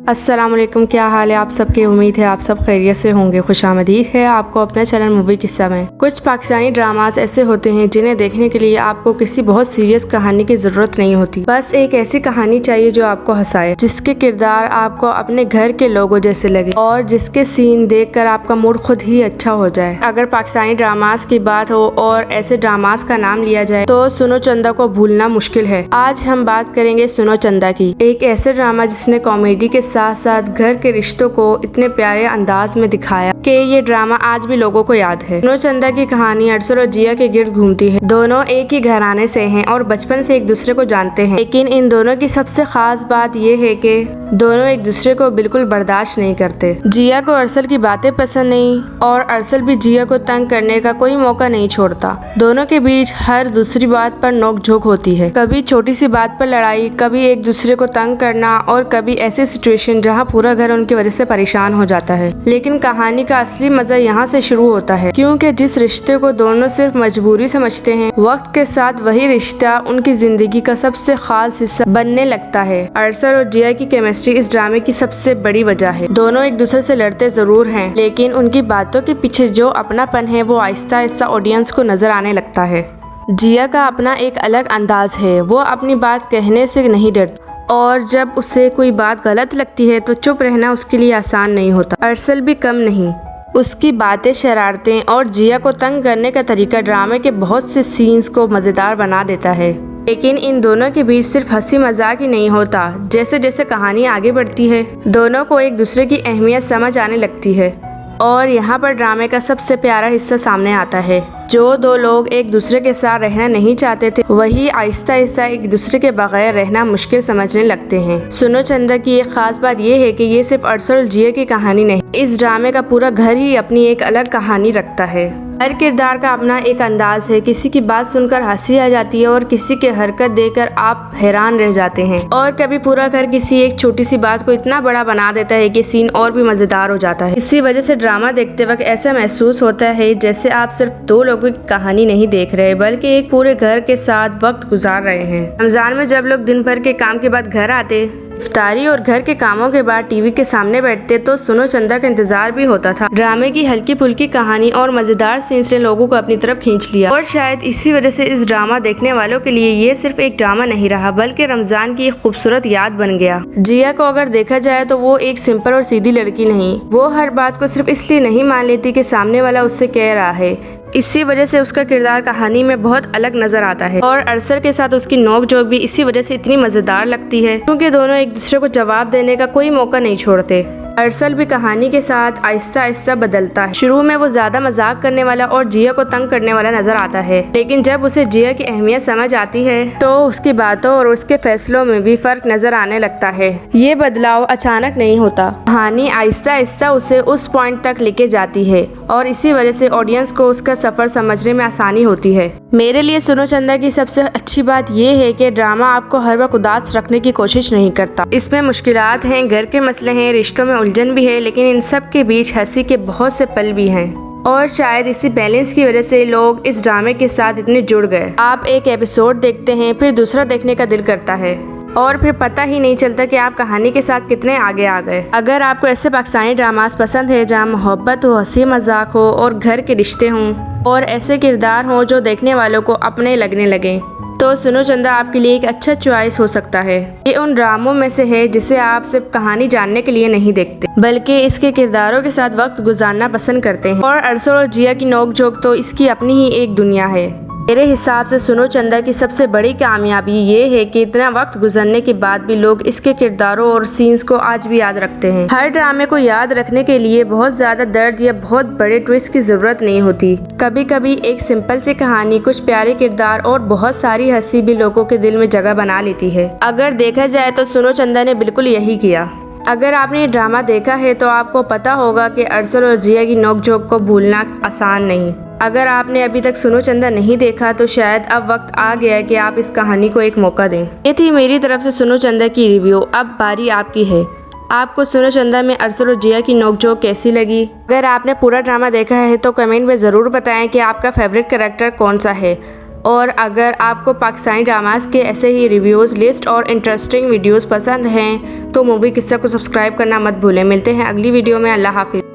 अस्सलाम वालेकुम, क्या हाल है आप सबकी। उम्मीद है आप सब खैरियत से होंगे। खुशामदीद है आपको अपने चैनल मूवी किस्सा में। कुछ पाकिस्तानी ड्रामास ऐसे होते हैं जिन्हें देखने के लिए आपको किसी बहुत सीरियस कहानी की जरूरत नहीं होती। बस एक ऐसी कहानी चाहिए जो आपको हंसाए, जिसके किरदार आपको अपने घर के लोगों जैसे लगे और जिसके सीन देखकर आपका मूड खुद ही अच्छा हो जाए। अगर पाकिस्तानी ड्रामास की बात हो और ऐसे ड्रामास का नाम लिया जाए तो सुनो चंदा को भूलना मुश्किल है। आज हम बात करेंगे सुनो चंदा की, एक ऐसे ड्रामा जिसने कॉमेडी के साथ साथ घर के रिश्तों को इतने प्यारे अंदाज में दिखाया कि ये ड्रामा आज भी लोगों को याद है। सुनो चंदा की कहानी अरसल और जिया के गिर्द घूमती है। दोनों एक ही घराने से हैं और बचपन से एक दूसरे को जानते हैं, लेकिन इन दोनों की सबसे खास बात ये है कि दोनों एक दूसरे को बिल्कुल बर्दाश्त नहीं करते। जिया को अरसल की बातें पसंद नहीं और अरसल भी जिया को तंग करने का कोई मौका नहीं छोड़ता। दोनों के बीच हर दूसरी बात पर नोक झोंक होती है, कभी छोटी सी बात पर लड़ाई, कभी एक दूसरे को तंग करना और कभी ऐसी सिचुएशन जहां पूरा घर उनकी वजह से परेशान हो जाता है। लेकिन कहानी का असली मजा यहाँ से शुरू होता है, क्योंकि जिस रिश्ते को दोनों सिर्फ मजबूरी समझते हैं, वक्त के साथ वही रिश्ता उनकी जिंदगी का सबसे खास हिस्सा बनने लगता है। अरसल और जिया की केमिस्ट्री इस ड्रामे की सबसे बड़ी वजह है। दोनों एक दूसरे से लड़ते जरूर हैं, लेकिन उनकी बातों के पीछे जो अपनापन है वो आहिस्ता आहिस्ता ऑडियंस को नजर आने लगता है। जिया का अपना एक अलग अंदाज है, वो अपनी बात कहने से नहीं डरती और जब उसे कोई बात गलत लगती है तो चुप रहना उसके लिए आसान नहीं होता। अरसल भी कम नहीं, उसकी बातें, शरारतें और जिया को तंग करने का तरीका ड्रामे के बहुत से सीन्स को मज़ेदार बना देता है। लेकिन इन दोनों के बीच सिर्फ हंसी मजाक ही नहीं होता। जैसे जैसे कहानी आगे बढ़ती है, दोनों को एक दूसरे की अहमियत समझ आने लगती है और यहाँ पर ड्रामे का सबसे प्यारा हिस्सा सामने आता है। जो दो लोग एक दूसरे के साथ रहना नहीं चाहते थे, वही आहिस्ता आहिस्ता एक दूसरे के बगैर रहना मुश्किल समझने लगते हैं। सुनो चंदा की एक खास बात यह है कि ये सिर्फ अरसल और जिया की कहानी नहीं, इस ड्रामे का पूरा घर ही अपनी एक अलग कहानी रखता है। हर किरदार का अपना एक अंदाज है, किसी की बात सुनकर हंसी आ जाती है और किसी की हरकत देखकर आप हैरान रह जाते हैं, और कभी पूरा घर किसी एक छोटी सी बात को इतना बड़ा बना देता है कि सीन और भी मजेदार हो जाता है। इसी वजह से ड्रामा देखते वक्त ऐसा महसूस होता है जैसे आप सिर्फ दो लोगों की कहानी नहीं देख रहे, बल्कि एक पूरे घर के साथ वक्त गुजार रहे हैं। रमजान में जब लोग दिन भर के काम के बाद घर आते, इफ्तारी और घर के कामों के बाद टीवी के सामने बैठते, तो सुनो चंदा का इंतजार भी होता था। ड्रामे की हल्की फुल्की कहानी और मजेदार सीन्स ने लोगों को अपनी तरफ खींच लिया और शायद इसी वजह से इस ड्रामा देखने वालों के लिए ये सिर्फ एक ड्रामा नहीं रहा, बल्कि रमजान की एक खूबसूरत याद बन गया। जिया को अगर देखा जाए तो वो एक सिंपल और सीधी लड़की नहीं, वो हर बात को सिर्फ इसलिए नहीं मान लेती कि सामने वाला उससे कह रहा है। इसी वजह से उसका किरदार कहानी में बहुत अलग नजर आता है और अरसल के साथ उसकी नोक-झोंक भी इसी वजह से इतनी मजेदार लगती है, क्योंकि दोनों एक दूसरे को जवाब देने का कोई मौका नहीं छोड़ते। अरसल भी कहानी के साथ आहिस्ता आहिस्ता बदलता है। शुरू में वो ज्यादा मजाक करने वाला और जिया को तंग करने वाला नजर आता है, लेकिन जब उसे जिया की अहमियत समझ आती है तो उसकी बातों और उसके फैसलों में भी फर्क नजर आने लगता है। ये बदलाव अचानक नहीं होता, कहानी आहिस्ता आहिस्ता उसे उस पॉइंट तक लेके जाती है और इसी वजह से ऑडियंस को उसका सफर समझने में आसानी होती है। मेरे लिए सुनो चंदा की सबसे अच्छी बात ये है कि ड्रामा आपको हर वक्त उदास रखने की कोशिश नहीं करता। इसमें मुश्किलात हैं, घर के मसले हैं, रिश्तों में उलझन भी है, लेकिन इन सब के बीच हंसी के बहुत से पल भी हैं और शायद इसी बैलेंस की वजह से लोग इस ड्रामे के साथ इतने जुड़ गए। आप एक एपिसोड देखते हैं, फिर दूसरा देखने का दिल करता है और फिर पता ही नहीं चलता कि आप कहानी के साथ कितने आगे आ गए। अगर आपको ऐसे पाकिस्तानी ड्रामास पसंद है जहाँ मोहब्बत हो, हंसी मजाक हो और घर के रिश्ते हों और ऐसे किरदार हों जो देखने वालों को अपने लगने लगे, तो सुनो चंदा आपके लिए एक अच्छा चॉइस हो सकता है। ये उन ड्रामों में से है जिसे आप सिर्फ कहानी जानने के लिए नहीं देखते, बल्कि इसके किरदारों के साथ वक्त गुजारना पसंद करते हैं। और अरसल और जिया की नोक-झोंक तो इसकी अपनी ही एक दुनिया है। मेरे हिसाब से सुनो चंदा की सबसे बड़ी कामयाबी ये है कि इतना वक्त गुजरने के बाद भी लोग इसके किरदारों और सीन्स को आज भी याद रखते हैं। हर ड्रामे को याद रखने के लिए बहुत ज्यादा दर्द या बहुत बड़े ट्विस्ट की जरूरत नहीं होती। कभी कभी एक सिंपल सी कहानी, कुछ प्यारे किरदार और बहुत सारी हंसी भी लोगों के दिल में जगह बना लेती है। अगर देखा जाए तो सुनो चंदा ने बिल्कुल यही किया। अगर आपने ये ड्रामा देखा है तो आपको पता होगा कि अरसल और जिया की नोक-झोंक को भूलना आसान नहीं। अगर आपने अभी तक सुनो चंदा नहीं देखा तो शायद अब वक्त आ गया है कि आप इस कहानी को एक मौका दें। ये थी मेरी तरफ से सुनो चंदा की रिव्यू। अब बारी आपकी है। आपको सुनो चंदा में अरसल और जिया की नोक-झोंक कैसी लगी? अगर आपने पूरा ड्रामा देखा है तो कमेंट में ज़रूर बताएं कि आपका फेवरेट कैरेक्टर कौन सा है। और अगर आपको पाकिस्तानी ड्रामास के ऐसे ही रिव्यूज़, लिस्ट और इंटरेस्टिंग वीडियोस पसंद हैं तो मूवी किस्सा को सब्सक्राइब करना मत भूलें। मिलते हैं अगली वीडियो में। अल्लाह हाफिज़।